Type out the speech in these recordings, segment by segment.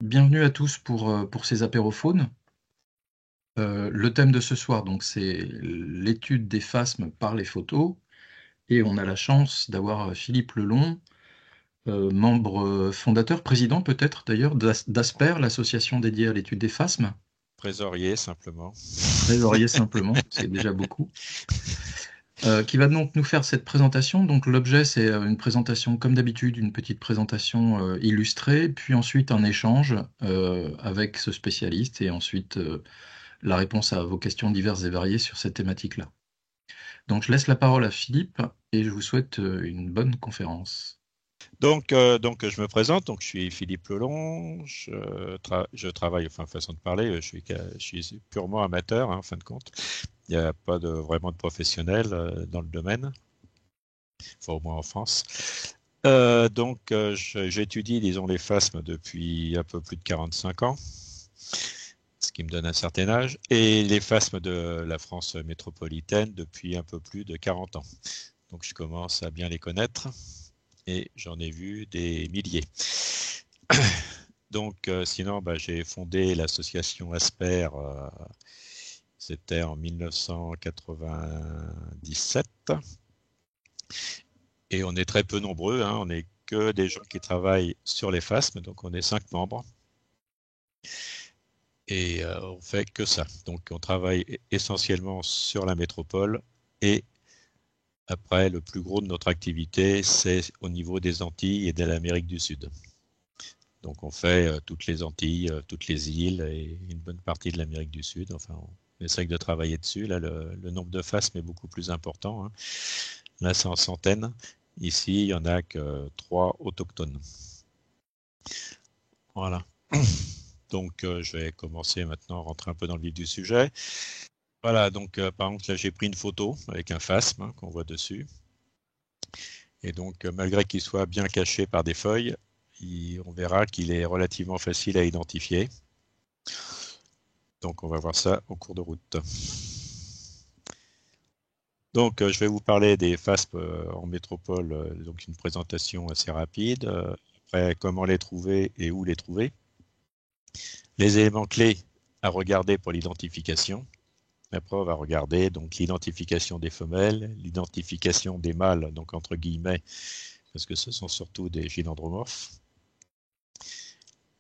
Bienvenue à tous pour ces apérophones. Le thème de ce soir, donc, c'est l'étude des phasmes par les photos. Et on a la chance d'avoir Philippe Lelon, membre fondateur, président peut-être d'ailleurs, d'Asper, l'association dédiée à l'étude des phasmes. Trésorier, simplement. Trésorier simplement, c'est déjà beaucoup. Qui va donc nous faire cette présentation. Donc l'objet, c'est une présentation comme d'habitude, une petite présentation illustrée, puis ensuite un échange avec ce spécialiste, et ensuite la réponse à vos questions diverses et variées sur cette thématique-là. Donc je laisse la parole à Philippe et je vous souhaite une bonne conférence. Donc, je me présente. Donc, je suis Philippe Lelon. Je travaille, enfin, façon de parler, je suis purement amateur, hein, en fin de compte. Il n'y a pas vraiment de professionnel dans le domaine, enfin, au moins en France. J'étudie, disons, les phasmes depuis un peu plus de 45 ans, ce qui me donne un certain âge, et les phasmes de la France métropolitaine depuis un peu plus de 40 ans. Donc, je commence à bien les connaître. Et j'en ai vu des milliers. Donc, sinon, j'ai fondé l'association Asper, c'était en 1997. Et on est très peu nombreux, hein, on n'est que des gens qui travaillent sur les phasmes, donc on est 5 membres. Et on fait que ça. Donc, on travaille essentiellement sur la métropole. Et après, le plus gros de notre activité, c'est au niveau des Antilles et de l'Amérique du Sud. Donc on fait toutes les Antilles, toutes les îles et une bonne partie de l'Amérique du Sud. Enfin, on essaie de travailler dessus. Là, le nombre de phasmes est beaucoup plus important, hein. Là, c'est en centaines. Ici, il n'y en a que 3 autochtones. Voilà. Donc, je vais commencer maintenant à rentrer un peu dans le vif du sujet. Voilà, donc par exemple, là, j'ai pris une photo avec un phasme, hein, qu'on voit dessus. Et donc, malgré qu'il soit bien caché par des feuilles, on verra qu'il est relativement facile à identifier. Donc on va voir ça au cours de route. Donc je vais vous parler des FASP en métropole, donc une présentation assez rapide. Après, comment les trouver et où les trouver. Les éléments clés à regarder pour l'identification. Après, on va regarder donc l'identification des femelles, l'identification des mâles, donc entre guillemets, parce que ce sont surtout des gynandromorphes.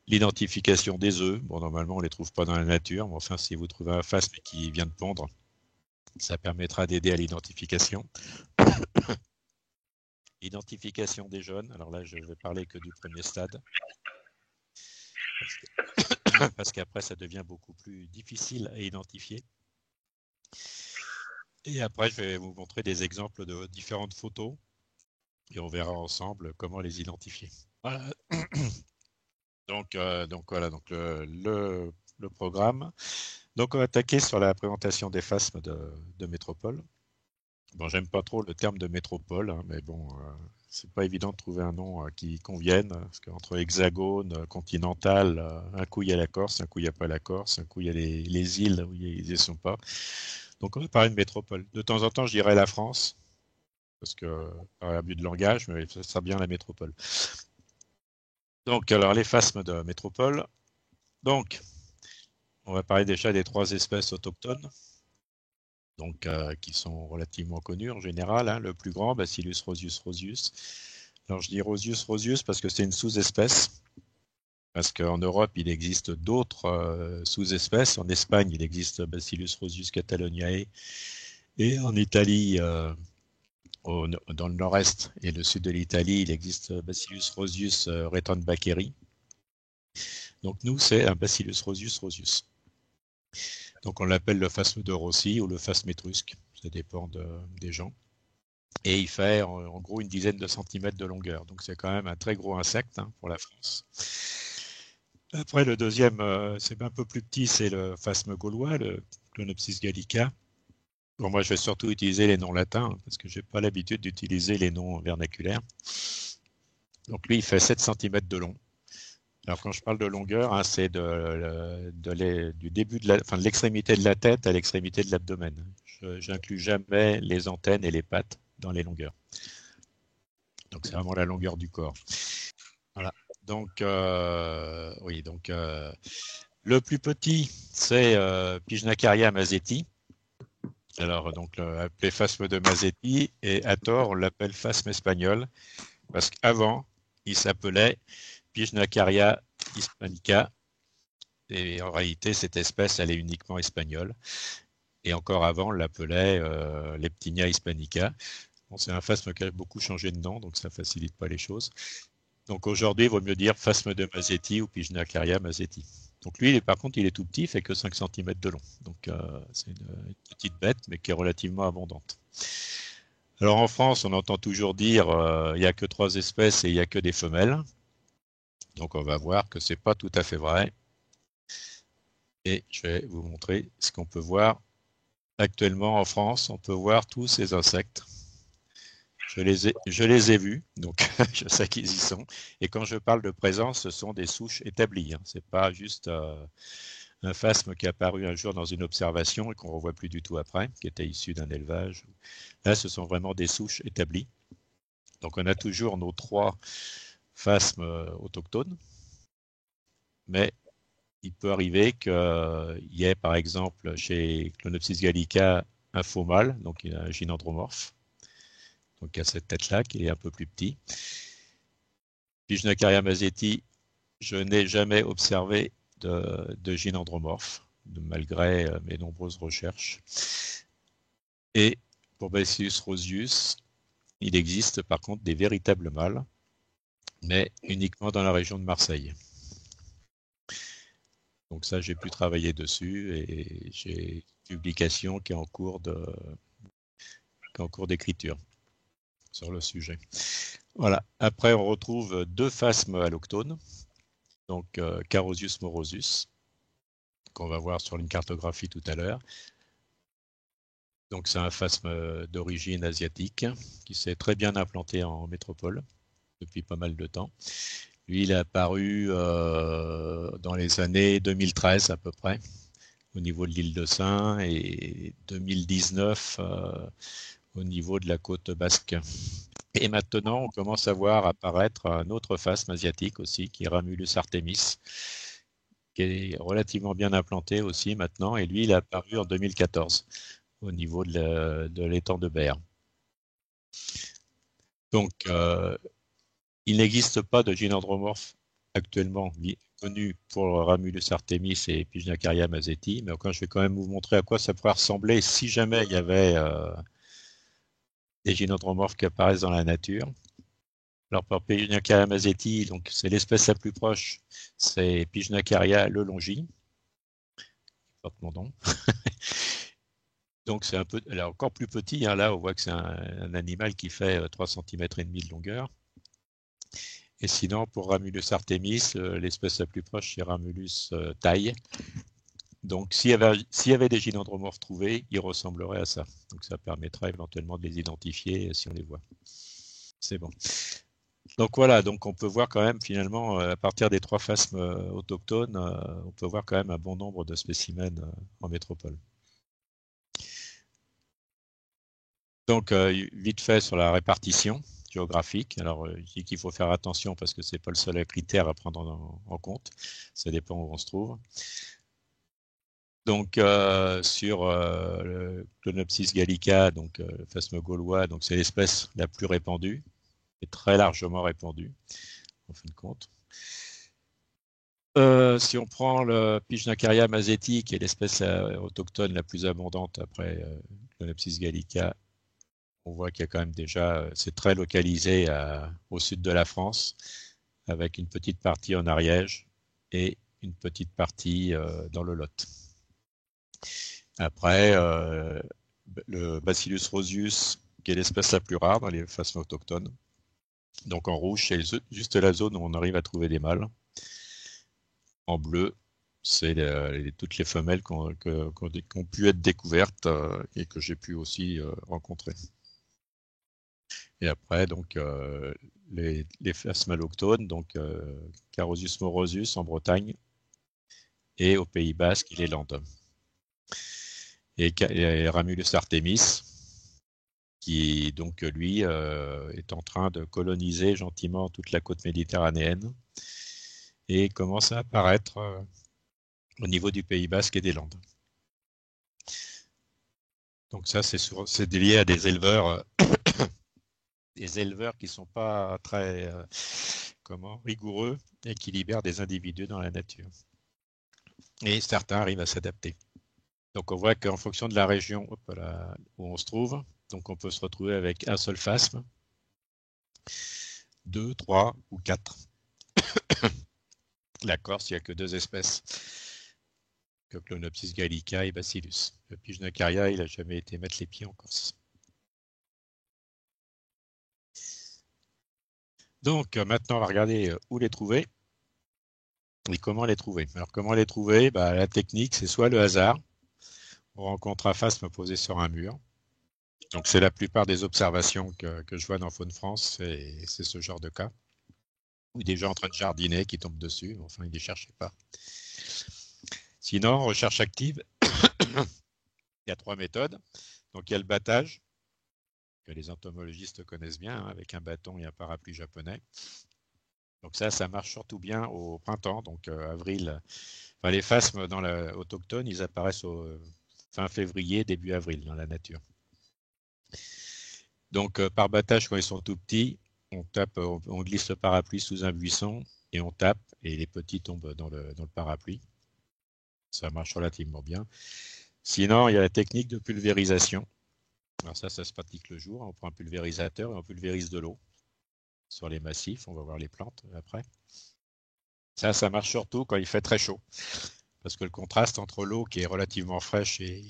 L'identification des œufs. Bon, normalement, on ne les trouve pas dans la nature, mais enfin, si vous trouvez un phasme qui vient de pondre, ça permettra d'aider à l'identification. Identification des jeunes. Alors là, je ne vais parler que du premier stade, parce qu'après, ça devient beaucoup plus difficile à identifier. Et après, je vais vous montrer des exemples de différentes photos, et on verra ensemble comment les identifier. Voilà. Donc voilà, donc le programme. Donc on va attaquer sur la présentation des phasmes de métropole. Bon, j'aime pas trop le terme de métropole, hein, mais bon, c'est pas évident de trouver un nom qui convienne, parce qu'entre hexagone, continental, un coup il y a la Corse, un coup il n'y a pas la Corse, un coup il y a les îles où ils n'y sont pas. Donc on va parler de métropole. De temps en temps, je dirais la France, parce que par abus de langage, mais ça sera bien la métropole. Donc, alors les phasmes de métropole. Donc, on va parler déjà des 3 espèces autochtones, donc qui sont relativement connues en général, hein. Le plus grand, Bacillus rosius rosius. Alors je dis rosius rosius parce que c'est une sous-espèce, parce qu'en Europe il existe d'autres sous-espèces. En Espagne il existe Bacillus rosius cataloniae, et en Italie, dans le nord-est et le sud de l'Italie, il existe Bacillus rosius retonbacheri. Donc nous c'est un Bacillus rosius rosius. Donc on l'appelle le phasme de Rossi ou le phasme étrusque, ça dépend des gens. Et il fait en gros une dizaine de centimètres de longueur. Donc c'est quand même un très gros insecte, hein, pour la France. Après, le deuxième, c'est un peu plus petit, c'est le phasme gaulois, le Clonopsis gallica. Bon, moi, je vais surtout utiliser les noms latins, hein, parce que je n'ai pas l'habitude d'utiliser les noms vernaculaires. Donc lui, il fait 7 centimètres de long. Alors quand je parle de longueur, hein, c'est du début de l'extrémité de la tête à l'extrémité de l'abdomen. Je n'inclus jamais les antennes et les pattes dans les longueurs. Donc c'est vraiment la longueur du corps. Voilà. Donc, oui, donc le plus petit, c'est Pycnacaria mazzetti. Alors, donc, appelé phasme de Mazzetti, et à tort, on l'appelle phasme espagnol, parce qu'avant, il s'appelait Pycnacaria hispanica, et en réalité, cette espèce, elle est uniquement espagnole. Et encore avant, on l'appelait Leptinia hispanica. Bon, c'est un phasme qui a beaucoup changé de nom, donc ça facilite pas les choses. Donc aujourd'hui, il vaut mieux dire phasme de Mazzetti ou Pycnacaria mazzetti. Donc lui, par contre, il est tout petit, il fait que 5 cm de long. Donc c'est une petite bête, mais qui est relativement abondante. Alors en France, on entend toujours dire il n'y a que 3 espèces et il n'y a que des femelles. Donc on va voir que c'est pas tout à fait vrai. Et je vais vous montrer ce qu'on peut voir actuellement en France. On peut voir tous ces insectes. Je les ai vus, donc je sais qu'ils y sont. Et quand je parle de présence, ce sont des souches établies. Hein. C'est pas juste un phasme qui est apparu un jour dans une observation et qu'on ne revoit plus du tout après, qui était issu d'un élevage. Là, ce sont vraiment des souches établies. Donc on a toujours nos 3 phasmes autochtones, mais il peut arriver qu'il y ait par exemple chez Clonopsis gallica un faux mâle, donc il a un gynandromorphe, donc il a cette tête-là qui est un peu plus petit. Pycnacaria mazzetti, je n'ai jamais observé de gynandromorphe, malgré mes nombreuses recherches. Et pour Bacillus rosius, il existe par contre des véritables mâles, mais uniquement dans la région de Marseille. Donc ça, j'ai pu travailler dessus et j'ai une publication qui est en cours d'écriture sur le sujet. Voilà. Après, on retrouve 2 phasmes alloctones, donc Carosius morosus, qu'on va voir sur une cartographie tout à l'heure. Donc c'est un phasme d'origine asiatique qui s'est très bien implanté en métropole depuis pas mal de temps. Lui, il est apparu dans les années 2013 à peu près, au niveau de l'île de Sein, et 2019 au niveau de la côte basque. Et maintenant, on commence à voir apparaître un autre phasme asiatique aussi, qui est Ramulus artemis, qui est relativement bien implanté aussi maintenant, et lui, il est apparu en 2014 au niveau de l'étang de Berre. Donc, il n'existe pas de gynandromorphe actuellement connu pour Ramulus artemis et Pycnacaria mazzetti, mais je vais quand même vous montrer à quoi ça pourrait ressembler si jamais il y avait des gynandromorphes qui apparaissent dans la nature. Alors pour Pycnacaria mazzetti, donc c'est l'espèce la plus proche, c'est Pycnacaria lelongi, porte mon nom. Donc c'est un peu, elle est encore plus petit. Hein, là, on voit que c'est un animal qui fait 3 cm et demi de longueur. Et sinon, pour Ramulus artemis, l'espèce la plus proche, c'est Ramulus taille. Donc, s'il y avait des gynandromorphes trouvés, ils ressembleraient à ça. Donc, ça permettra éventuellement de les identifier si on les voit. C'est bon. Donc voilà, donc on peut voir quand même finalement, à partir des 3 phasmes autochtones, on peut voir quand même un bon nombre de spécimens en métropole. Donc, vite fait sur la répartition géographique. Alors, je dis qu'il faut faire attention parce que ce n'est pas le seul critère à prendre en compte. Ça dépend où on se trouve. Donc, sur le Clonopsis gallica, donc le phasme gaulois, donc c'est l'espèce la plus répandue, et très largement répandue, en fin de compte. Si on prend le Pycnacaria mazzetti, qui est l'espèce autochtone la plus abondante après Clonopsis gallica, on voit qu'il y a quand même déjà, c'est très localisé au sud de la France, avec une petite partie en Ariège et une petite partie dans le Lot. Après, le Bacillus rosius, qui est l'espèce la plus rare dans les phasmes autochtones. Donc en rouge, c'est juste la zone où on arrive à trouver des mâles. En bleu, c'est toutes les femelles qui ont pu être découvertes et que j'ai pu aussi rencontrer. Et après, donc, les phasmes alloctones, donc Carosius morosus en Bretagne et au Pays Basque, et les Landes. Et Ramulus artemis, qui donc lui est en train de coloniser gentiment toute la côte méditerranéenne et commence à apparaître au niveau du Pays Basque et des Landes. Donc ça, c'est lié à des éleveurs qui sont pas très rigoureux et qui libèrent des individus dans la nature. Et certains arrivent à s'adapter. Donc on voit qu'en fonction de la région où on se trouve, donc on peut se retrouver avec un seul phasme, 2, 3 ou 4. La Corse, il n'y a que 2 espèces, Clonopsis gallica et Bacillus. Le Pycnocaria, il n'a jamais été mettre les pieds en Corse. Donc maintenant, on va regarder où les trouver et comment les trouver. Alors comment les trouver? La technique, c'est soit le hasard. On rencontre un phasme posé sur un mur. Donc c'est la plupart des observations que je vois dans Faune France, c'est ce genre de cas. Ou des gens en train de jardiner qui tombent dessus, enfin ils ne les cherchaient pas. Sinon, recherche active, il y a 3 méthodes. Donc il y a le battage, que les entomologistes connaissent bien, avec un bâton et un parapluie japonais. Donc ça marche surtout bien au printemps, donc avril. Enfin, les phasmes dans autochtone, ils apparaissent au fin février, début avril dans la nature. Donc par battage, quand ils sont tout petits, on glisse le parapluie sous un buisson et on tape et les petits tombent dans le parapluie. Ça marche relativement bien. Sinon, il y a la technique de pulvérisation. Alors ça se pratique le jour. On prend un pulvérisateur et on pulvérise de l'eau sur les massifs. On va voir les plantes après. Ça marche surtout quand il fait très chaud. Parce que le contraste entre l'eau qui est relativement fraîche et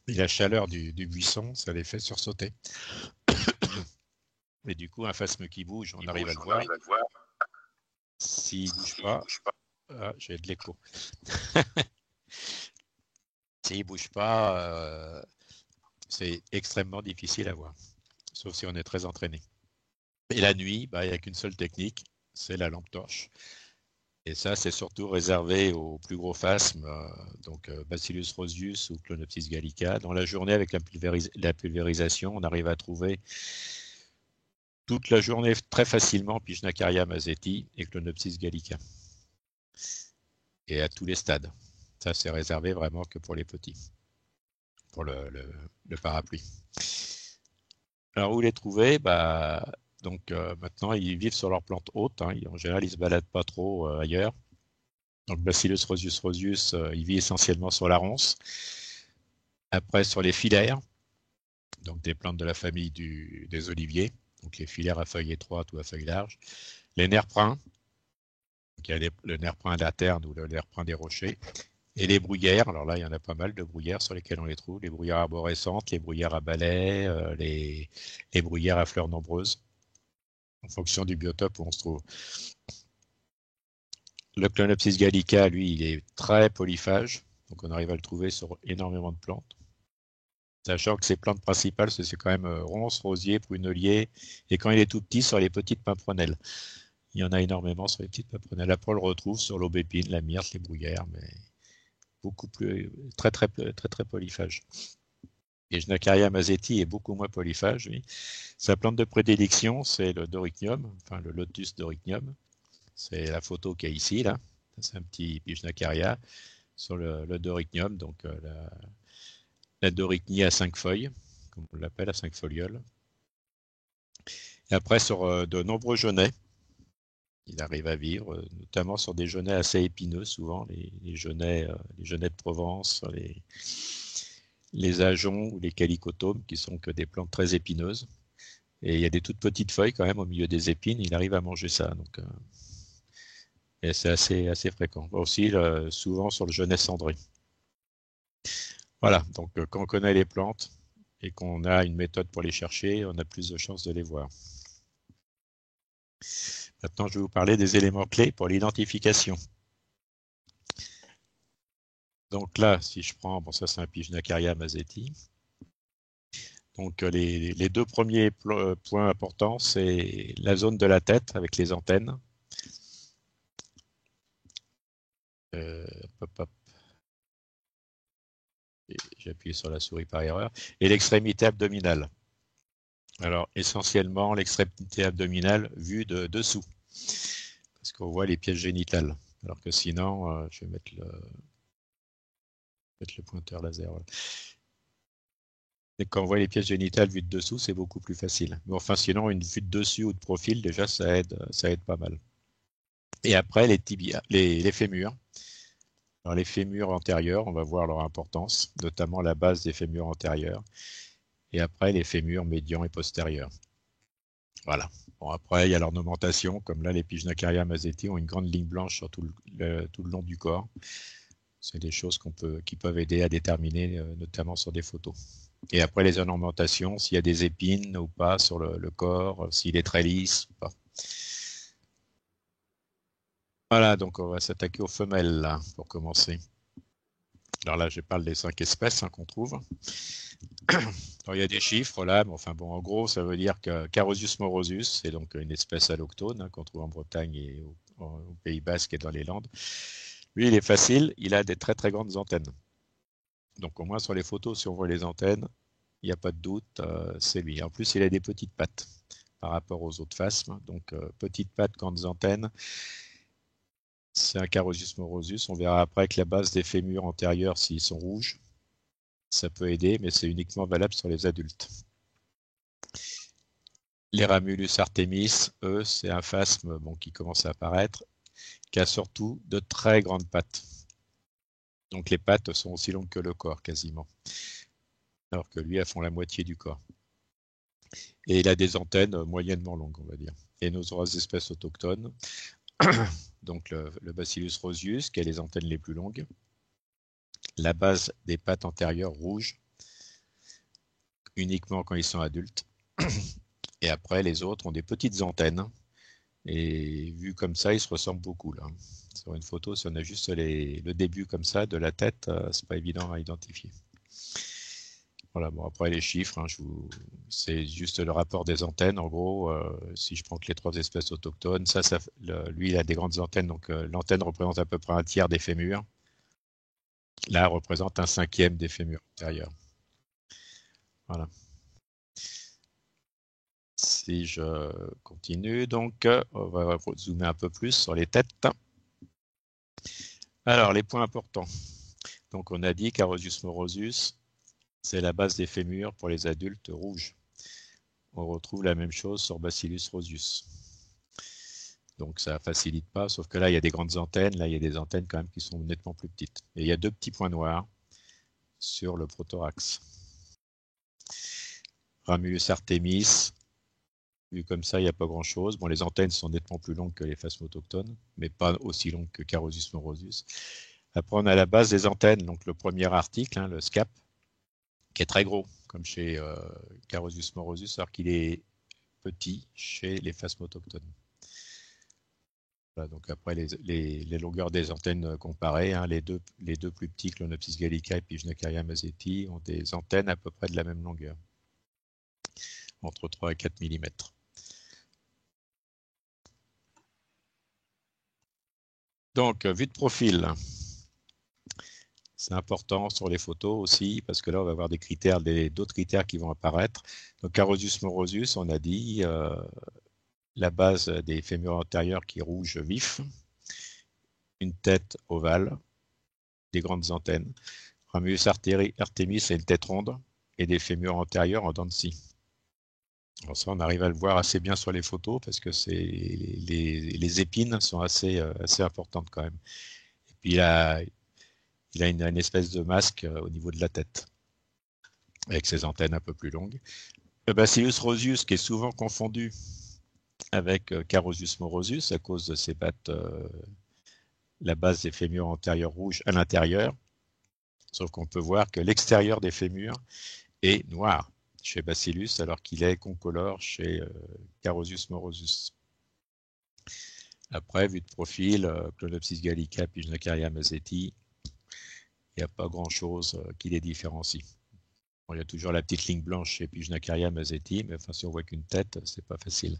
la chaleur du buisson, ça les fait sursauter. Et du coup, un phasme qui bouge, on arrive à le voir. S'il ne bouge pas, j'ai de l'écho. S'il ne bouge pas, c'est extrêmement difficile à voir, sauf si on est très entraîné. Et la nuit, il n'y a qu'une seule technique, c'est la lampe torche. Et ça, c'est surtout réservé aux plus gros phasmes, donc Bacillus rosius ou Clonopsis gallica. Dans la journée, avec la pulvérisation, on arrive à trouver toute la journée très facilement Pycnocaria mazzetti et Clonopsis gallica. Et à tous les stades. Ça, c'est réservé vraiment que pour les petits, pour le parapluie. Alors, où les trouver? Donc maintenant, ils vivent sur leurs plantes hautes. En général, ils ne se baladent pas trop ailleurs. Donc Bacillus rosius, il vit essentiellement sur la ronce. Après, sur les filaires, donc des plantes de la famille des oliviers, donc les filaires à feuilles étroites ou à feuilles larges. Les nerfs bruns, donc il y a le nerf brun d'Aterne ou le nerf brun des rochers. Et les bruyères, alors là, il y en a pas mal de bruyères sur lesquelles on les trouve. Les bruyères arborescentes, les bruyères à balais, les bruyères à fleurs nombreuses, en fonction du biotope où on se trouve. Le Clonopsis gallica, lui, il est très polyphage, donc on arrive à le trouver sur énormément de plantes. Sachant que ses plantes principales, c'est quand même ronces, rosiers, pruneliers, et quand il est tout petit, sur les petites pimprenelles. Il y en a énormément sur les petites pimprenelles. Après, on le retrouve sur l'aubépine, la myrte, les bruyères, mais beaucoup plus, très polyphage. Et Pycnocaria mazzetti est beaucoup moins polyphage, lui. Sa plante de prédilection, c'est le doricnium, enfin le lotus doricnium. C'est la photo qu'il y a ici, là. C'est un petit Pycnocaria sur le doricnium, donc la doricnie à 5 feuilles, comme on l'appelle, à 5 folioles. Et après, sur de nombreux genêts, il arrive à vivre, notamment sur des genêts assez épineux, souvent, les genêts de Provence, les ajoncs ou les calicotomes, qui sont que des plantes très épineuses. Et il y a des toutes petites feuilles quand même au milieu des épines, il arrive à manger ça. Donc, et c'est assez fréquent. Aussi, souvent sur le genêt cendré. Voilà, donc quand on connaît les plantes et qu'on a une méthode pour les chercher, on a plus de chances de les voir. Maintenant, je vais vous parler des éléments clés pour l'identification. Donc là, si je prends, ça c'est un Pycnocaria mazzetti. Donc les 2 premiers points importants, c'est la zone de la tête avec les antennes. J'ai appuyé sur la souris par erreur. Et l'extrémité abdominale. Alors, essentiellement, l'extrémité abdominale vue de dessous, parce qu'on voit les pièces génitales. Alors que sinon, je vais mettre le pointeur laser. Voilà. Et quand on voit les pièces génitales vues de dessous, c'est beaucoup plus facile. Mais enfin, sinon, une vue de dessus ou de profil, déjà, ça aide pas mal. Et après, les tibias, les fémurs. Alors, les fémurs antérieurs, on va voir leur importance, notamment la base des fémurs antérieurs. Et après, les fémurs médians et postérieurs. Voilà. Bon, après, il y a l'ornementation, comme là, les Pycnocaria mazzetti ont une grande ligne blanche sur tout le long du corps. C'est des choses qui peuvent aider à déterminer, notamment sur des photos. Et après, les ornementations, s'il y a des épines ou pas sur le corps, s'il est très lisse ou pas. Voilà, donc on va s'attaquer aux femelles, là, pour commencer. Alors là, je parle des 5 espèces qu'on trouve. Alors, il y a des chiffres là, mais enfin bon, en gros, ça veut dire que Carausius morosus, c'est donc une espèce alloctone qu'on trouve en Bretagne et au Pays Basque et dans les Landes. Lui, il est facile, il a des très très grandes antennes. Donc au moins sur les photos, si on voit les antennes, il n'y a pas de doute, c'est lui. En plus, il a des petites pattes par rapport aux autres phasmes. Donc petites pattes, grandes antennes. C'est un Carausius morosus. On verra après que la base des fémurs antérieurs, s'ils sont rouges, ça peut aider, mais c'est uniquement valable sur les adultes. Les Ramulus artemis, eux, c'est un phasme qui commence à apparaître, qui a surtout de très grandes pattes. Donc les pattes sont aussi longues que le corps, quasiment. Alors que lui, elles font la moitié du corps. Et il a des antennes moyennement longues, on va dire. Et nos trois espèces autochtones, donc le Bacillus roseus, qui a les antennes les plus longues, la base des pattes antérieures rouges, uniquement quand ils sont adultes. Et après, les autres ont des petites antennes. Et vu comme ça, ils se ressemblent beaucoup là. Sur une photo, si on a juste le début comme ça de la tête, c'est pas évident à identifier. Voilà, bon après les chiffres, c'est juste le rapport des antennes. En gros, si je prends que les trois espèces autochtones, lui il a des grandes antennes, donc l'antenne représente à peu près un tiers des fémurs. Là, elle représente un cinquième des fémurs antérieurs. Voilà. Si je continue, donc on va zoomer un peu plus sur les têtes. Alors, les points importants. Donc, on a dit Carausius morosus, c'est la base des fémurs pour les adultes rouges. On retrouve la même chose sur Bacillus roseus. Donc, ça ne facilite pas, sauf que là, il y a des grandes antennes. Là, il y a des antennes quand même qui sont nettement plus petites. Et il y a deux petits points noirs sur le prothorax. Ramulus artemis, vu comme ça, il n'y a pas grand-chose. Bon, les antennes sont nettement plus longues que les phasmes autochtones, mais pas aussi longues que Carausius morosus. Après, on a la base des antennes, donc le premier article, le SCAP, qui est très gros, comme chez Carausius morosus, alors qu'il est petit chez les phasmes autochtones. Voilà, donc après, les longueurs des antennes comparées, les deux plus petits, Clonopsis gallica et Pycnocaria mazzetti, ont des antennes à peu près de la même longueur, entre 3 et 4 mm. Donc, vue de profil. C'est important sur les photos aussi, parce que là, on va avoir d'autres critères qui vont apparaître. Donc, Carausius morosus, on a dit, la base des fémurs antérieurs qui est rouge vif, une tête ovale, des grandes antennes. Ramulus artemis, c'est une tête ronde, et des fémurs antérieurs en dents de scie. Alors ça, on arrive à le voir assez bien sur les photos, parce que les épines sont assez importantes quand même. Et puis, il a une espèce de masque au niveau de la tête, avec ses antennes un peu plus longues. Le Bacillus roseus, qui est souvent confondu avec Carausius morosus, à cause de ses pattes, la base des fémurs antérieurs rouges à l'intérieur, sauf qu'on peut voir que l'extérieur des fémurs est noir chez Bacillus, alors qu'il est concolore chez Carausius morosus. Après, vue de profil, Clonopsis gallica, Pycnocaria mazzetti, il n'y a pas grand-chose qui les différencie. Bon, il y a toujours la petite ligne blanche chez Pycnocaria mazzetti, mais enfin, si on voit qu'une tête, c'est pas facile.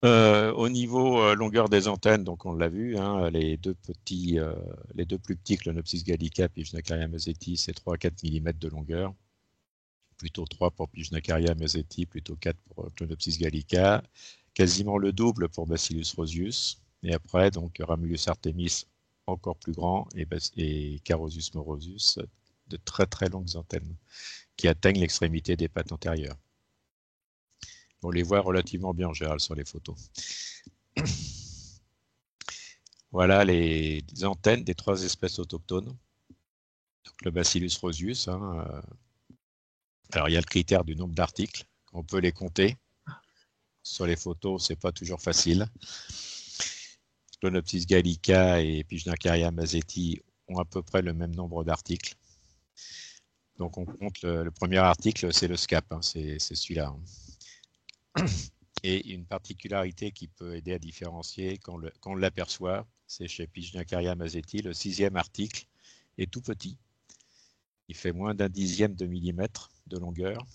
Au niveau longueur des antennes, donc on l'a vu, les deux plus petits Clonopsis gallica, Pycnocaria mazzetti, c'est 3 à 4 mm de longueur. plutôt 3 pour Pycnacaria mazeti, plutôt 4 pour Clonopsis gallica, quasiment le double pour Bacillus rosius, et après, donc, Ramulus artemis, encore plus grand, et Carosus morosus, de très très longues antennes, qui atteignent l'extrémité des pattes antérieures. On les voit relativement bien en général sur les photos. Voilà les antennes des 3 espèces autochtones. Donc, le Bacillus rosius, alors il y a le critère du nombre d'articles, on peut les compter. Sur les photos, c'est pas toujours facile. Clonopsis gallica et Pycnacaria mazeti ont à peu près le même nombre d'articles. Donc on compte le premier article, c'est le SCAP, c'est celui-là. Et une particularité qui peut aider à différencier quand on l'aperçoit, c'est chez Pycnacaria mazeti, le 6e article est tout petit. Il fait moins d'un dixième de millimètre de longueur.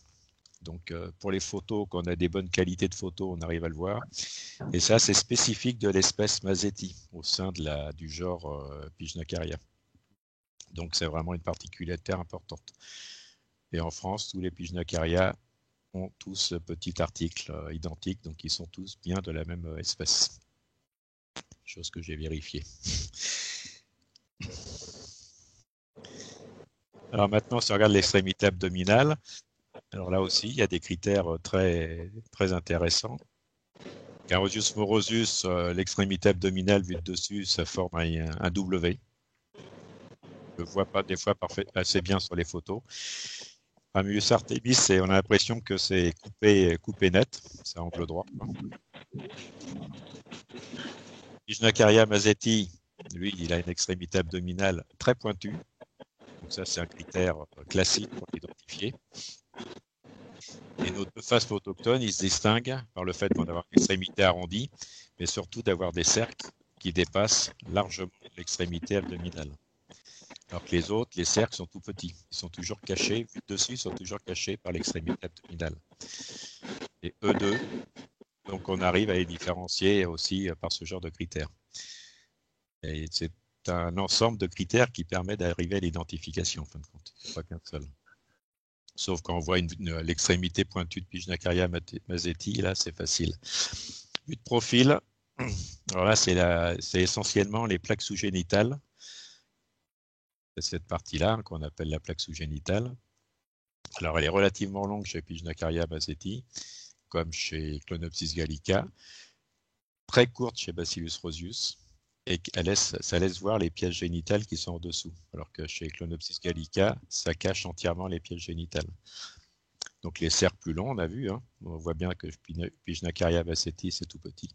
Donc pour les photos, quand on a des bonnes qualités de photos, on arrive à le voir. Et ça, c'est spécifique de l'espèce mazeti au sein du genre Pycnacaria. Donc c'est vraiment une particularité importante. Et en France, tous les Pycnacaria ont tous ce petit article identique, donc ils sont tous bien de la même espèce. Chose que j'ai vérifiée. Alors maintenant, si on regarde l'extrémité abdominale, alors là aussi, il y a des critères très, très intéressants. Carosus morosus, l'extrémité abdominale vue de dessus, ça forme un W. On le voit pas des fois assez bien sur les photos. Ramulus artemis, on a l'impression que c'est coupé net, c'est angle droit. Pycnacaria mazeti, lui, il a une extrémité abdominale très pointue. Donc ça, c'est un critère classique pour l'identifier. Et nos 2 faces autochtones, ils se distinguent par le fait d'avoir une extrémité arrondie, mais surtout d'avoir des cercles qui dépassent largement l'extrémité abdominale. Alors que les autres, les cercles sont tout petits. Ils sont toujours cachés, vus de dessus, ils sont toujours cachés par l'extrémité abdominale. Et eux deux, donc on arrive à les différencier aussi par ce genre de critères. Et c'est un ensemble de critères qui permet d'arriver à l'identification, en fin de compte. Pas qu'un seul. Sauf quand on voit l'extrémité pointue de Pycnacaria mazeti, là c'est facile. Vue de profil, alors là c'est essentiellement les plaques sous-génitales. C'est cette partie-là qu'on appelle la plaque sous-génitale. Alors elle est relativement longue chez Pycnacaria mazeti, comme chez Clonopsis gallica, très courte chez Bacillus rosius, et ça laisse voir les pièces génitales qui sont en dessous, alors que chez Clonopsis gallica, ça cache entièrement les pièces génitales. Donc les cercles plus longs, on a vu, on voit bien que Pycnacaria mazeti, c'est tout petit.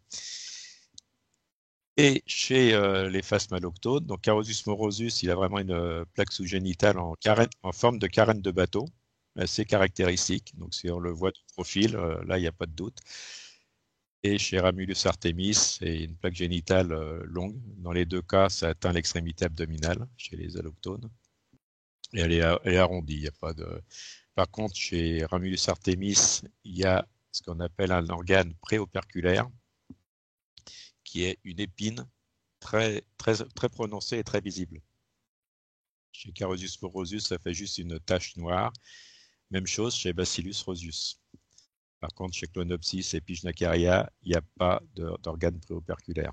Et chez les faces maloctones, donc Carosus morosus, il a vraiment une plaque sous-génitale en forme de carène de bateau, assez caractéristique. Donc si on le voit de profil, là il n'y a pas de doute. Et chez Ramulus artemis, c'est une plaque génitale longue. Dans les 2 cas, ça atteint l'extrémité abdominale chez les alloctones. Et elle est arrondie. Il y a pas de... Par contre, chez Ramulus artemis, il y a ce qu'on appelle un organe préoperculaire, qui est une épine très, très, très prononcée et très visible. Chez Carosus morosus, ça fait juste une tache noire. Même chose chez Bacillus rosius. Par contre, chez Clonopsis et Pycnacaria, il n'y a pas d'organe préoperculaire.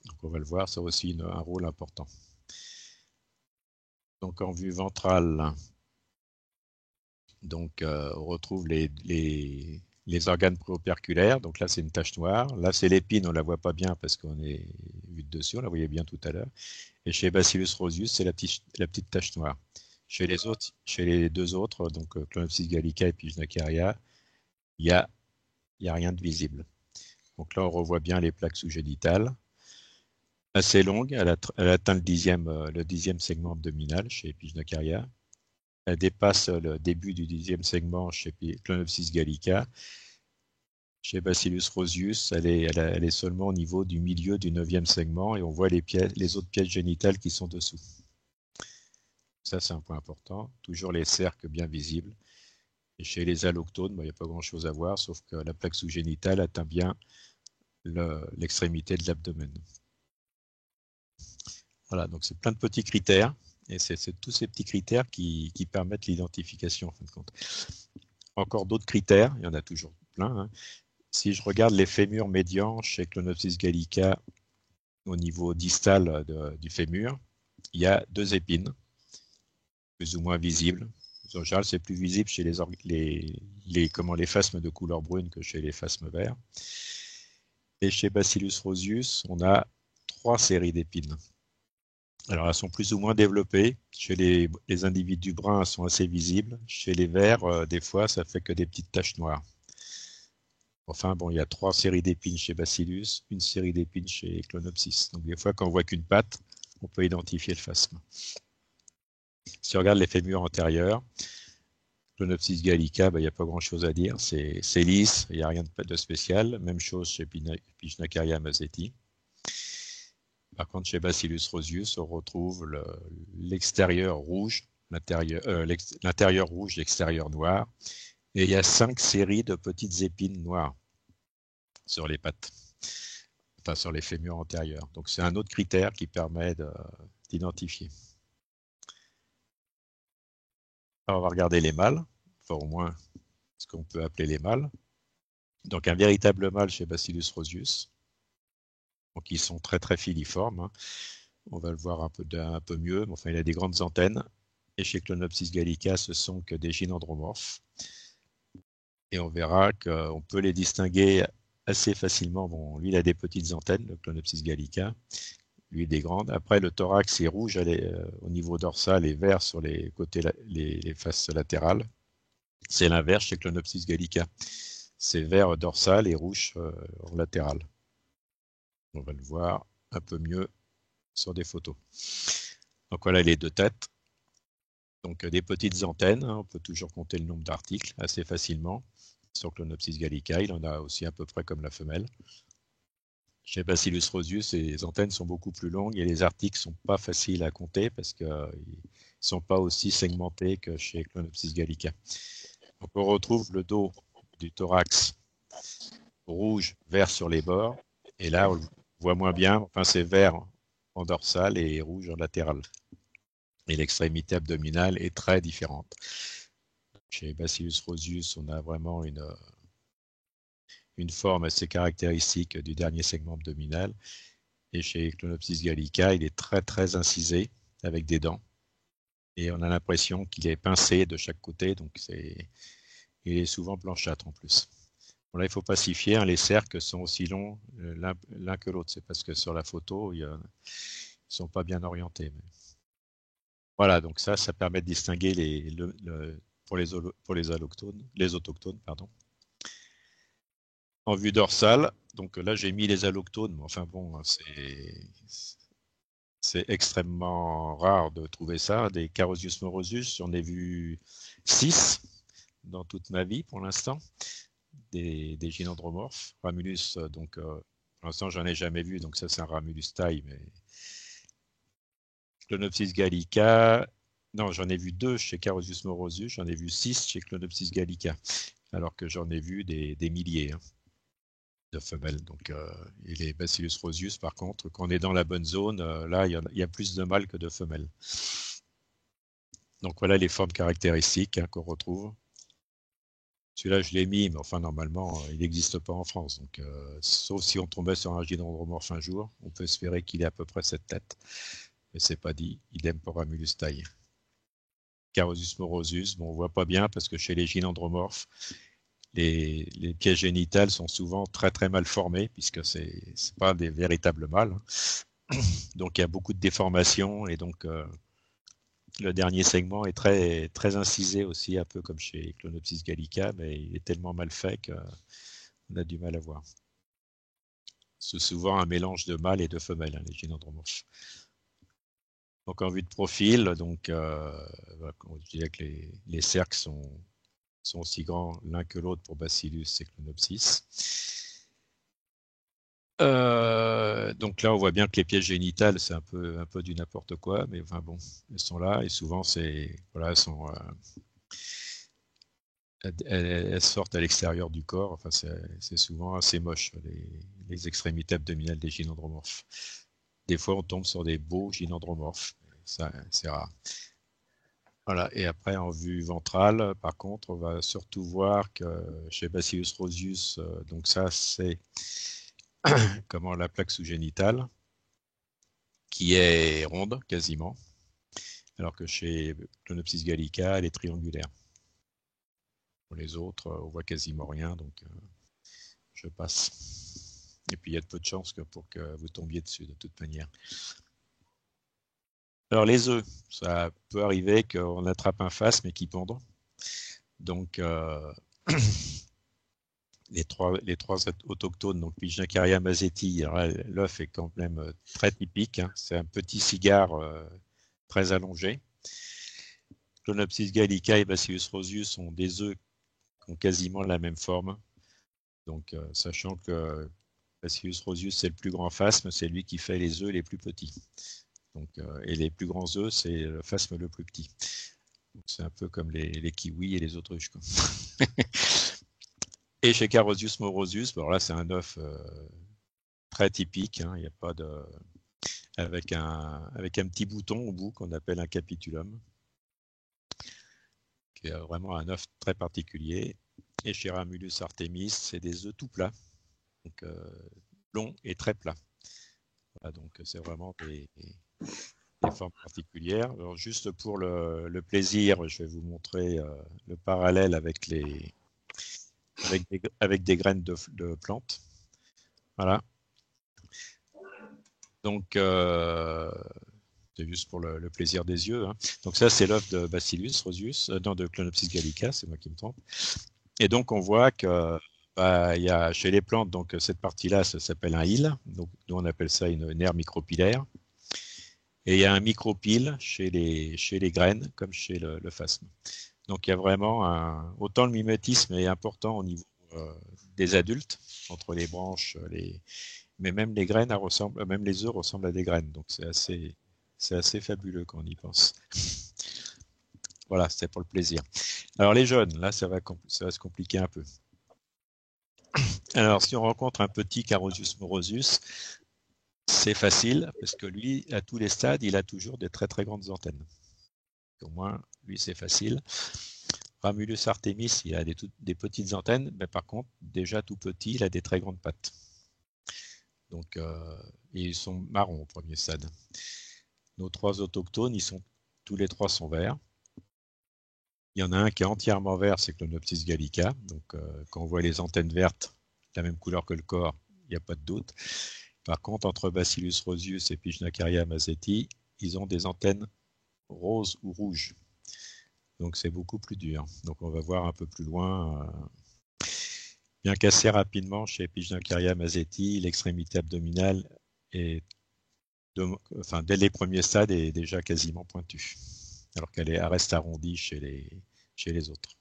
Donc on va le voir, ça a aussi un rôle important. Donc en vue ventrale, donc, on retrouve les organes préoperculaires. Donc là, c'est une tache noire. Là, c'est l'épine, on ne la voit pas bien parce qu'on est vu de dessus, on la voyait bien tout à l'heure. Et chez Bacillus rosius, c'est la petite tache noire. Chez les 2 autres, donc Clonopsis gallica et Pycnacaria, il n'y a rien de visible. Donc là, on revoit bien les plaques sous-génitales. Assez longue, elle atteint le 10e segment abdominal chez Pycnacaria. Elle dépasse le début du 10e segment chez Clonopsis gallica. Chez Bacillus rosius, elle est seulement au niveau du milieu du 9e segment et on voit les autres pièces génitales qui sont dessous. Ça, c'est un point important. Toujours les cercles bien visibles. Et chez les alloctones, il n'y a pas grand-chose à voir, sauf que la plaque sous-génitale atteint bien l'extrémité de l'abdomen. Voilà, donc c'est plein de petits critères Et c'est tous ces petits critères qui permettent l'identification en fin de compte. Encore d'autres critères, il y en a toujours plein, hein. Si je regarde les fémurs médians chez Clonopsis gallica au niveau distal du fémur, il y a 2 épines, plus ou moins visibles. En général, c'est plus visible chez les phasmes de couleur brune que chez les phasmes verts. Et chez Bacillus rosius, on a 3 séries d'épines. Alors, elles sont plus ou moins développées. Chez les individus bruns, elles sont assez visibles. Chez les verts, des fois, ça fait que des petites taches noires. Enfin, bon, il y a 3 séries d'épines chez Bacillus, une série d'épines chez Clonopsis. Donc, des fois, quand on voit qu'une patte, on peut identifier le phasme. Si on regarde les fémurs antérieurs, Clonopsis gallica, il n'y a pas grand-chose à dire. C'est lisse, il n'y a rien de spécial. Même chose chez Pycnocaria mazzetti. Par contre, chez Bacillus rosius, on retrouve l'extérieur rouge, l'intérieur rouge, l'extérieur noir. Et il y a 5 séries de petites épines noires sur les pattes, enfin sur les fémurs antérieurs. Donc c'est un autre critère qui permet d'identifier. Alors on va regarder les mâles, enfin au moins ce qu'on peut appeler les mâles. Donc un véritable mâle chez Bacillus rosius. Donc ils sont très très filiformes, hein. On va le voir un peu mieux, mais enfin il a des grandes antennes. Et chez Clonopsis gallica, ce sont que des gynandromorphes. Et on verra qu'on peut les distinguer assez facilement. Bon, lui, il a des petites antennes, le Clonopsis gallica. Lui, des grandes. Après, le thorax est rouge au niveau dorsal et vert sur les côtés, les faces latérales. C'est l'inverse chez Clonopsis gallica. C'est vert dorsal et rouge en latéral. On va le voir un peu mieux sur des photos. Donc voilà les 2 têtes. Donc des petites antennes, hein, on peut toujours compter le nombre d'articles assez facilement. Sur Clonopsis gallica, il en a aussi à peu près comme la femelle. Chez Bacillus rosius, les antennes sont beaucoup plus longues et les articles ne sont pas faciles à compter parce qu'ils ne sont pas aussi segmentés que chez Clonopsis gallica. Donc on retrouve le dos du thorax rouge, vert sur les bords, et là on le voit moins bien, enfin c'est vert en dorsal et rouge en latéral. Et l'extrémité abdominale est très différente. Chez Bacillus rosius, on a vraiment une forme assez caractéristique du dernier segment abdominal. Et chez Clonopsis gallica, il est très très incisé avec des dents. Et on a l'impression qu'il est pincé de chaque côté, donc il est souvent blanchâtre en plus. Bon, là, il faut pas s'y fier, hein, les cercles sont aussi longs l'un que l'autre. C'est parce que sur la photo, ils ne sont pas bien orientés. Mais... Voilà, donc ça permet de distinguer pour les autochtones, pardon. En vue dorsale, donc là j'ai mis les allochtones, mais enfin bon, c'est extrêmement rare de trouver ça. Des Carosius morosus, j'en ai vu 6 dans toute ma vie pour l'instant, des gynandromorphes. Ramulus, donc pour l'instant j'en ai jamais vu, donc ça c'est un Ramulus taille, mais Clonopsis gallica, non, j'en ai vu 2 chez Carosius morosus, j'en ai vu 6 chez Clonopsis gallica, alors que j'en ai vu des milliers. Hein, de femelles. Donc, et les Bacillus rosius, par contre, quand on est dans la bonne zone, là, il y a plus de mâles que de femelles. Donc voilà les formes caractéristiques, hein, qu'on retrouve. Celui-là, je l'ai mis, mais enfin, normalement, il n'existe pas en France. Donc, sauf si on tombait sur un gynandromorphe un jour, on peut espérer qu'il ait à peu près cette tête. Mais c'est pas dit. Idem pour Ramulus taille. Carosius morosus, bon, on voit pas bien parce que chez les gynandromorphes, les pièces génitales sont souvent très très mal formées puisque c'est pas des véritables mâles. Donc il y a beaucoup de déformations et donc le dernier segment est très très incisé aussi, un peu comme chez Clonopsis gallica, mais il est tellement mal fait qu'on a du mal à voir. C'est souvent un mélange de mâles et de femelles, hein, les gynandromorphes. Donc en vue de profil, donc je dirais que les cercles sont aussi grands l'un que l'autre pour Bacillus et Clonopsis. Donc là, on voit bien que les pièces génitales, c'est un peu du n'importe quoi, mais enfin bon, elles sont là et souvent elles sortent à l'extérieur du corps. Enfin, c'est souvent assez moche les extrémités abdominales des gynandromorphes. Des fois, on tombe sur des beaux gynandromorphes. ça c'est rare. Voilà, et après en vue ventrale, par contre, on va surtout voir que chez Bacillus rosius, donc ça c'est comment la plaque sous-génitale, qui est ronde quasiment, alors que chez Clonopsis gallica, elle est triangulaire. Pour les autres, on voit quasiment rien, donc je passe. Et puis il y a de peu de chances pour que vous tombiez dessus de toute manière. Alors les œufs, ça peut arriver qu'on attrape un phasme mais qui pondre. Donc les trois autochtones, donc Pycnacaria mazzetti, l'œuf est quand même très typique. Hein. C'est un petit cigare très allongé. Clonopsis gallica et Bacillus rosius ont des œufs qui ont quasiment la même forme. Donc sachant que Bacillus rosius c'est le plus grand phasme, c'est lui qui fait les œufs les plus petits. Donc, et les plus grands œufs, c'est le phasme le plus petit. C'est un peu comme les kiwis et les autruches. Quoi. Et chez Carosius morosius, bon là c'est un œuf très typique. Hein, il n'y a pas de avec un petit bouton au bout qu'on appelle un capitulum, qui est vraiment un œuf très particulier. Et chez Ramulus artemis, c'est des œufs tout plats, donc longs et très plats. Voilà, donc c'est vraiment des formes particulières. Alors, juste pour le plaisir, je vais vous montrer le parallèle avec des graines de plantes. Voilà. Donc, c'est juste pour le plaisir des yeux. Hein. Donc ça, c'est l'œuf de Bacillus rosius, non, de Clonopsis gallica, c'est moi qui me trompe. Et donc, on voit que il y a chez les plantes, donc cette partie-là, ça s'appelle un hile. Donc, nous, on appelle ça une aire micropillaire. Et il y a un micropyle chez les graines, comme chez le phasme. Donc il y a vraiment autant le mimétisme est important au niveau des adultes, entre les branches, mais même les graines même les œufs ressemblent à des graines. Donc c'est assez fabuleux quand on y pense. Voilà, c'était pour le plaisir. Alors les jeunes, là ça va se compliquer un peu. Alors si on rencontre un petit Carosius morosius, c'est facile parce que lui, à tous les stades, il a toujours des très très grandes antennes. Au moins, lui, c'est facile. Ramulus artemis, il a des petites antennes, mais par contre, déjà tout petit, il a des très grandes pattes. Donc, ils sont marrons au premier stade. Nos trois autochtones, tous les trois sont verts. Il y en a un qui est entièrement vert, c'est Clonopsis gallica. Donc, quand on voit les antennes vertes, la même couleur que le corps, il n'y a pas de doute. Par contre, entre Bacillus rosius et Pycnacaria mazzetti, ils ont des antennes roses ou rouges. Donc c'est beaucoup plus dur. Donc on va voir un peu plus loin. Bien qu'assez rapidement, chez Pycnacaria mazzetti, l'extrémité abdominale est, dès les premiers stades, est déjà quasiment pointue, alors qu'elle reste arrondie chez les autres.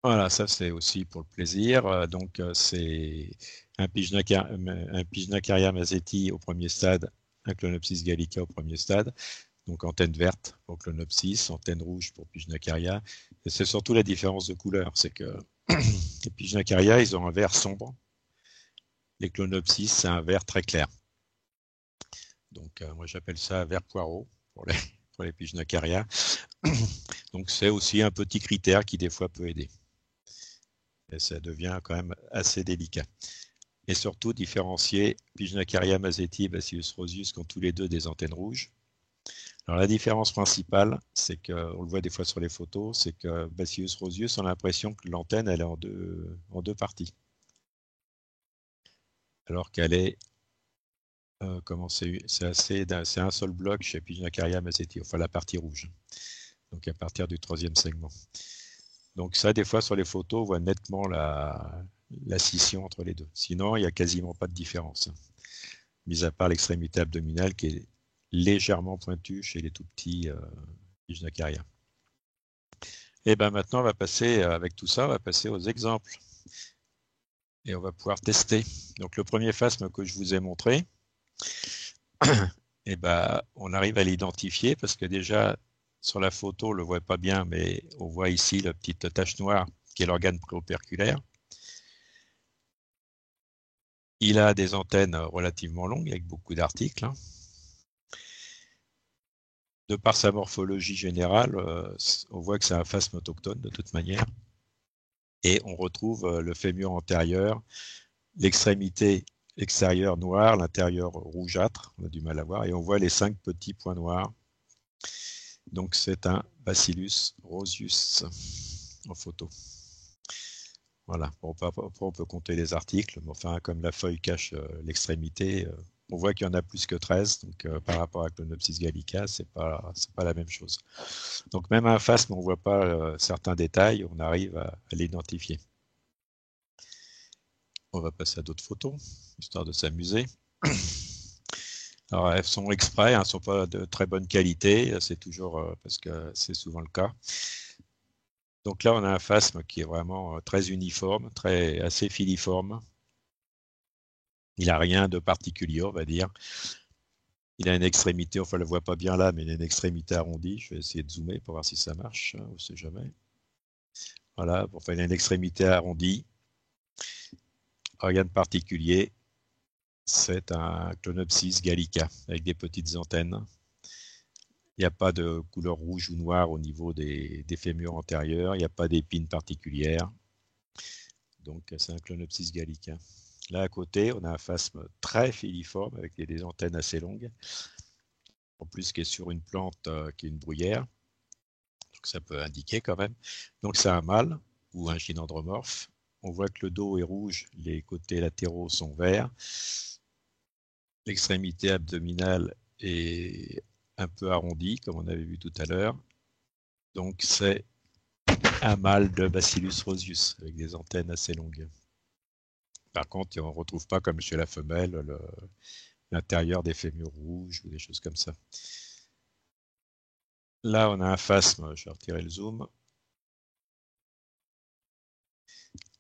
Voilà, ça c'est aussi pour le plaisir. Donc c'est un Pycnacaria mazzetti au premier stade, un Clonopsis gallica au premier stade. Donc antenne verte pour Clonopsis, antenne rouge pour Pycnacaria. Et c'est surtout la différence de couleur, c'est que les Pycnacaria, ils ont un vert sombre. Les Clonopsis, c'est un vert très clair. Donc moi j'appelle ça vert poireau pour les Pycnacaria. Donc c'est aussi un petit critère qui des fois peut aider. Et ça devient quand même assez délicat. Et surtout différencier Pycnacaria mazzetti et Bacillus rosius qui ont tous les deux des antennes rouges. Alors la différence principale, c'est qu'on le voit des fois sur les photos, c'est que Bacillus rosius, on a l'impression que l'antenne elle est en deux parties. Alors qu'elle est, c'est un seul bloc chez Pycnacaria mazzetti, enfin la partie rouge. Donc à partir du troisième segment. Donc ça, des fois sur les photos, on voit nettement la scission entre les deux. Sinon, il n'y a quasiment pas de différence. Mis à part l'extrémité abdominale qui est légèrement pointue chez les tout petits Pycnacaria. Et bien maintenant, on va passer, avec tout ça, on va passer aux exemples. Et on va pouvoir tester. Donc le premier phasme que je vous ai montré, et ben, on arrive à l'identifier parce que déjà, sur la photo, on ne le voit pas bien, mais on voit ici la petite tache noire qui est l'organe préoperculaire. Il a des antennes relativement longues avec beaucoup d'articles. Hein. De par sa morphologie générale, on voit que c'est un phasme autochtone de toute manière. Et on retrouve le fémur antérieur, l'extrémité extérieure noire, l'intérieur rougeâtre, on a du mal à voir, et on voit les 5 petits points noirs. Donc c'est un Bacillus rosius en photo. Voilà, bon, on peut compter les articles, mais enfin comme la feuille cache l'extrémité, on voit qu'il y en a plus que 13, donc par rapport à Clonopsis gallica, c'est pas la même chose. Donc même un phasme, on ne voit pas certains détails, on arrive à l'identifier. On va passer à d'autres photos, histoire de s'amuser. Alors elles sont exprès, elles ne sont pas de très bonne qualité, c'est toujours parce que c'est souvent le cas. Donc là, on a un phasme qui est vraiment très uniforme, assez filiforme. Il n'a rien de particulier, on va dire. Il a une extrémité, enfin on ne le voit pas bien là, mais il a une extrémité arrondie. Je vais essayer de zoomer pour voir si ça marche, on ne sait jamais. Voilà, enfin il a une extrémité arrondie. Rien de particulier. C'est un Clonopsis gallica avec des petites antennes. Il n'y a pas de couleur rouge ou noire au niveau des fémurs antérieurs. Il n'y a pas d'épines particulières. Donc c'est un Clonopsis gallica. Là à côté, on a un phasme très filiforme avec des antennes assez longues. En plus, qui est sur une plante qui est une bruyère. Donc ça peut indiquer quand même. Donc c'est un mâle ou un gynandromorphe. On voit que le dos est rouge, les côtés latéraux sont verts. L'extrémité abdominale est un peu arrondie, comme on avait vu tout à l'heure. Donc c'est un mâle de Bacillus rosius avec des antennes assez longues. Par contre, on ne retrouve pas, comme chez la femelle, l'intérieur des fémurs rouges ou des choses comme ça. Là, on a un phasme, je vais retirer le zoom.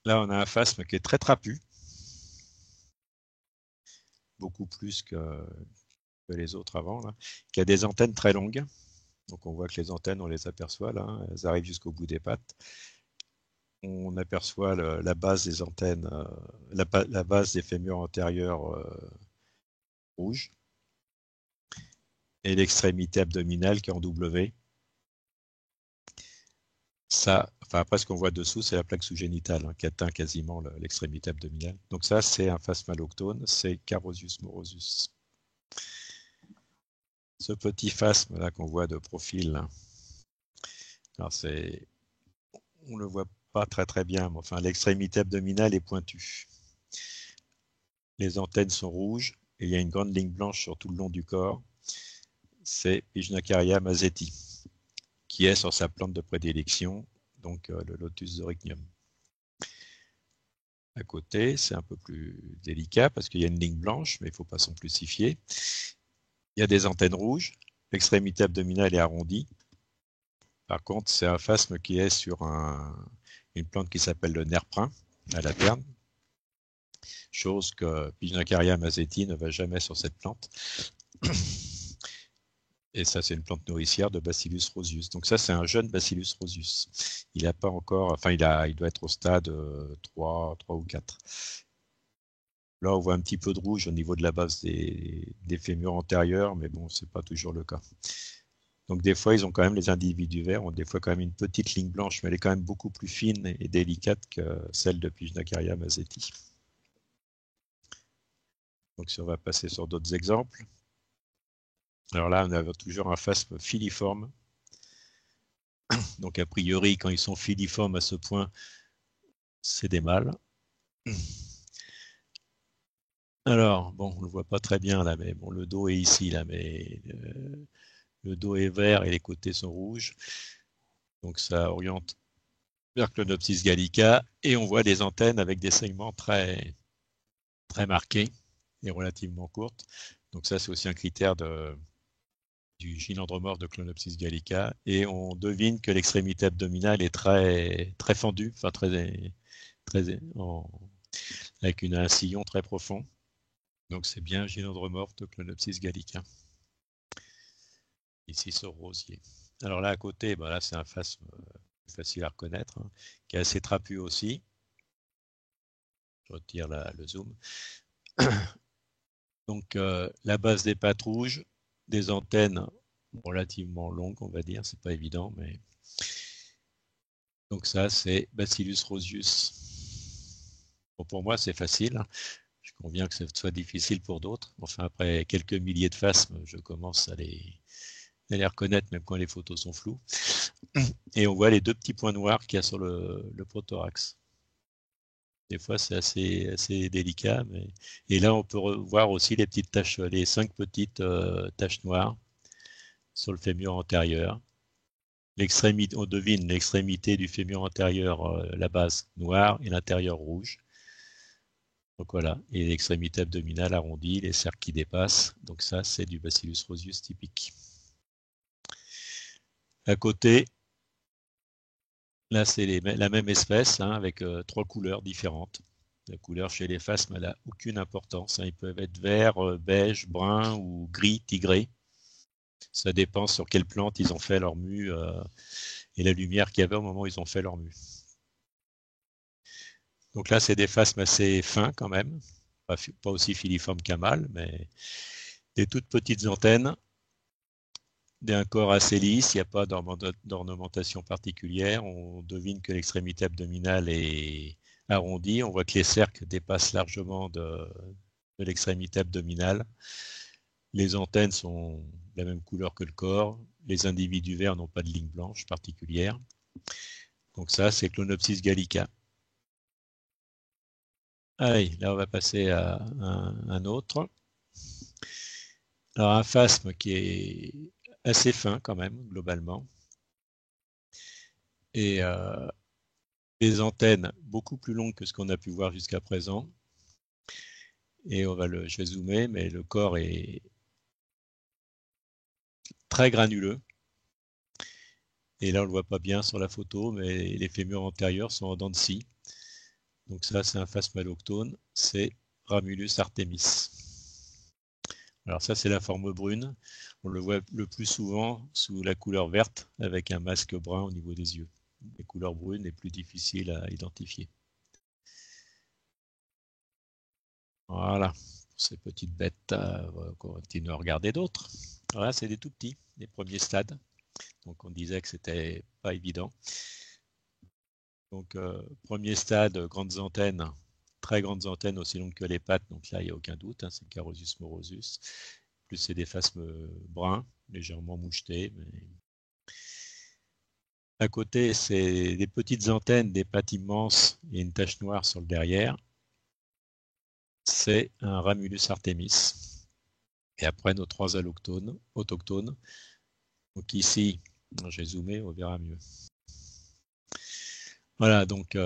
Là, on a un phasme qui est très trapu, beaucoup plus que les autres avant, là, qui a des antennes très longues. Donc on voit que les antennes, on les aperçoit là, hein, elles arrivent jusqu'au bout des pattes. On aperçoit la base des antennes, la base des fémurs antérieurs rouge et l'extrémité abdominale qui est en W. Ça, enfin après ce qu'on voit dessous, c'est la plaque sous-génitale hein, qui atteint quasiment l'extrémité abdominale. Donc ça, c'est un phasme alloctone, c'est Carosius morosus. Ce petit phasme là qu'on voit de profil, là, alors on le voit pas très bien, mais enfin l'extrémité abdominale est pointue. Les antennes sont rouges et il y a une grande ligne blanche sur tout le long du corps. C'est Pycnocaria mazzetti, qui est sur sa plante de prédilection, donc le Lotus zorygnium. À côté, c'est un peu plus délicat parce qu'il y a une ligne blanche, mais il ne faut pas s'en plusifier. Il y a des antennes rouges, l'extrémité abdominale est arrondie. Par contre, c'est un phasme qui est sur une plante qui s'appelle le nerprin, à la terne, chose que Pycnocaria mazzetti ne va jamais sur cette plante. Et ça, c'est une plante nourricière de Bacillus rosius. Donc ça, c'est un jeune Bacillus rosius. Il n'a pas encore, enfin, il doit être au stade 3 ou 4. Là, on voit un petit peu de rouge au niveau de la base des fémurs antérieurs, mais bon, c'est pas toujours le cas. Donc des fois, ils ont quand même, les individus verts ont des fois quand même une petite ligne blanche, mais elle est quand même beaucoup plus fine et délicate que celle de Pycnocaria mazzetti. Donc si on va passer sur d'autres exemples. Alors là, on a toujours un phasme filiforme. Donc a priori, quand ils sont filiformes à ce point, c'est des mâles. Alors, bon, on ne le voit pas très bien là, mais bon, le dos est ici, là, mais le dos est vert et les côtés sont rouges. Donc ça oriente vers Clonopsis gallica et on voit des antennes avec des segments très, très marqués et relativement courtes. Donc ça, c'est aussi un critère du gynandromorphe de Clonopsis gallica. Et on devine que l'extrémité abdominale est très, très fendue, enfin avec un sillon très profond. Donc c'est bien gynandromorphe de Clonopsis gallica. Ici sur rosier. Alors là à côté, ben là c'est un phasme facile à reconnaître, hein, qui est assez trapu aussi. Je retire le zoom. Donc la base des pattes rouges, des antennes relativement longues, on va dire, c'est pas évident, mais donc ça c'est Bacillus rosius. Bon, pour moi c'est facile. Je conviens que ce soit difficile pour d'autres. Enfin, après quelques milliers de phasmes, je commence à les reconnaître, même quand les photos sont floues. Et on voit les deux petits points noirs qu'il y a sur le prothorax. Des fois, c'est assez délicat. Et là, on peut voir aussi les petites taches, les 5 petites taches noires sur le fémur antérieur. On devine l'extrémité du fémur antérieur, la base noire et l'intérieur rouge. Donc voilà, et l'extrémité abdominale arrondie, les cercles qui dépassent. Donc ça, c'est du Bacillus rosius typique. À côté, là, c'est la même espèce, hein, avec 3 couleurs différentes. La couleur chez les phasmes, elle n'a aucune importance. Hein. Ils peuvent être vert, beige, brun ou gris, tigré. Ça dépend sur quelle plante ils ont fait leur mue et la lumière qu'il y avait au moment où ils ont fait leur mue. Donc là, c'est des phasmes assez fins quand même. Pas aussi filiformes qu'un mâle, mais des toutes petites antennes, d'un corps assez lisse, il n'y a pas d'ornementation particulière. On devine que l'extrémité abdominale est arrondie. On voit que les cercles dépassent largement de l'extrémité abdominale. Les antennes sont de la même couleur que le corps. Les individus verts n'ont pas de ligne blanche particulière. Donc ça, c'est Clonopsis gallica. Allez, là, on va passer à un autre. Alors, un phasme qui est assez fin quand même, globalement. Et des antennes beaucoup plus longues que ce qu'on a pu voir jusqu'à présent. Et je vais zoomer, mais le corps est très granuleux. Et là, on ne le voit pas bien sur la photo, mais les fémurs antérieurs sont en dents de scie. Donc ça, c'est un phasme alloctone, c'est Ramulus artemis. Alors ça, c'est la forme brune. On le voit le plus souvent sous la couleur verte, avec un masque brun au niveau des yeux. Les couleurs brunes est plus difficile à identifier. Voilà, pour ces petites bêtes, on continue à regarder d'autres. Voilà, c'est des tout petits, les premiers stades. Donc on disait que c'était pas évident. Donc premier stade, grandes antennes, très grandes antennes aussi longues que les pattes. Donc là, il n'y a aucun doute, hein, c'est le Carosus morosus. Plus c'est des phasmes bruns, légèrement mouchetés. Mais... À côté, c'est des petites antennes, des pattes immenses et une tache noire sur le derrière. C'est un Ramulus artemis. Et après, nos 3 autochtones. Donc ici, j'ai zoomé, on verra mieux. Voilà, donc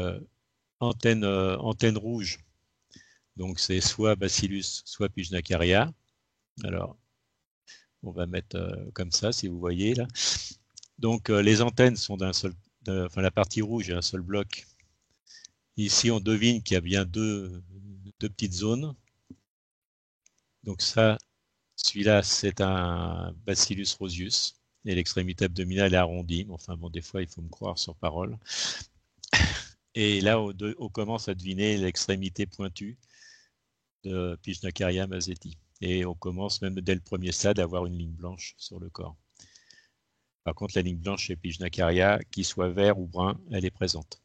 antenne rouge. Donc c'est soit Bacillus, soit Pycnacaria. Alors, on va mettre comme ça, si vous voyez là. Donc les antennes sont la partie rouge est un seul bloc. Ici, on devine qu'il y a bien deux petites zones. Donc ça, celui-là, c'est un Bacillus rosius. Et l'extrémité abdominale est arrondie. Enfin bon, des fois, il faut me croire sur parole. Et là, on commence à deviner l'extrémité pointue de Pycnacaria mazzetti. Et on commence même dès le premier stade à avoir une ligne blanche sur le corps. Par contre, la ligne blanche chez Pycnacaria, qu'il soit vert ou brun, elle est présente.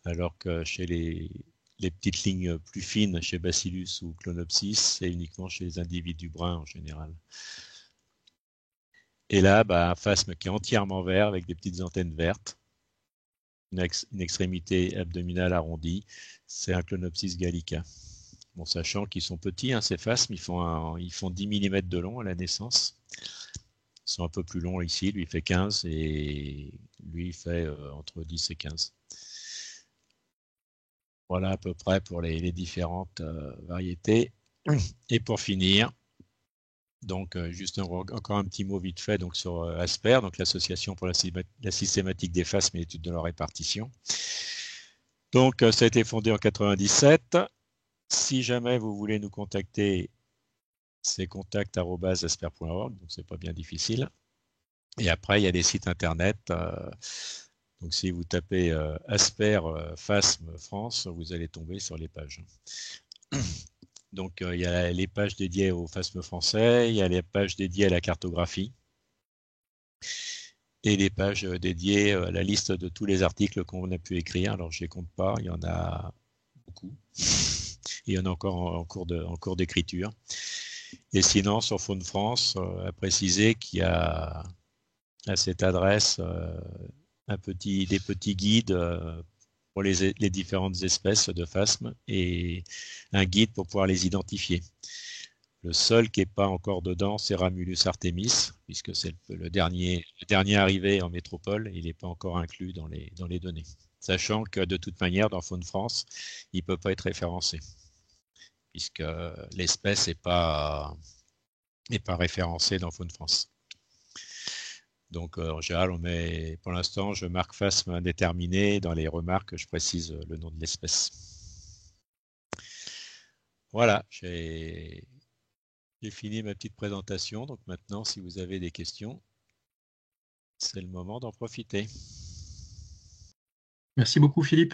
Alors que chez les petites lignes plus fines, chez Bacillus ou Clonopsis, c'est uniquement chez les individus bruns en général. Et là, un phasme qui est entièrement vert avec des petites antennes vertes, une extrémité abdominale arrondie, c'est un Clonopsis gallica. Bon, sachant qu'ils sont petits, hein, ces phasmes, ils font 10 mm de long à la naissance. Ils sont un peu plus longs ici, lui il fait 15 et lui il fait entre 10 et 15. Voilà à peu près pour les différentes variétés. Et pour finir, donc juste encore un petit mot vite fait donc, sur ASPER, donc l'Association pour la systématique des phasmes et l'étude de leur répartition. Donc ça a été fondé en 97. Si jamais vous voulez nous contacter, c'est contact@asper.org, donc c'est pas bien difficile. Et après, il y a des sites internet. Donc si vous tapez Asper Phasme France, vous allez tomber sur les pages. Donc, il y a les pages dédiées au phasme français, il y a les pages dédiées à la cartographie et les pages dédiées à la liste de tous les articles qu'on a pu écrire. Alors, je ne les compte pas, il y en a beaucoup. Il y en a encore en cours d'écriture. Et sinon, sur Faune France, à préciser qu'il y a à cette adresse des petits guides pour les différentes espèces de phasmes et un guide pour pouvoir les identifier. Le seul qui n'est pas encore dedans, c'est Ramulus artemis, puisque c'est le dernier arrivé en métropole, il n'est pas encore inclus dans les données. Sachant que de toute manière, dans Faune France, il ne peut pas être référencé, puisque l'espèce n'est pas référencée dans Faune France. Donc en général, pour l'instant, je marque phasme indéterminé. Dans les remarques, je précise le nom de l'espèce. Voilà, j'ai fini ma petite présentation. Donc maintenant, si vous avez des questions, c'est le moment d'en profiter. Merci beaucoup, Philippe.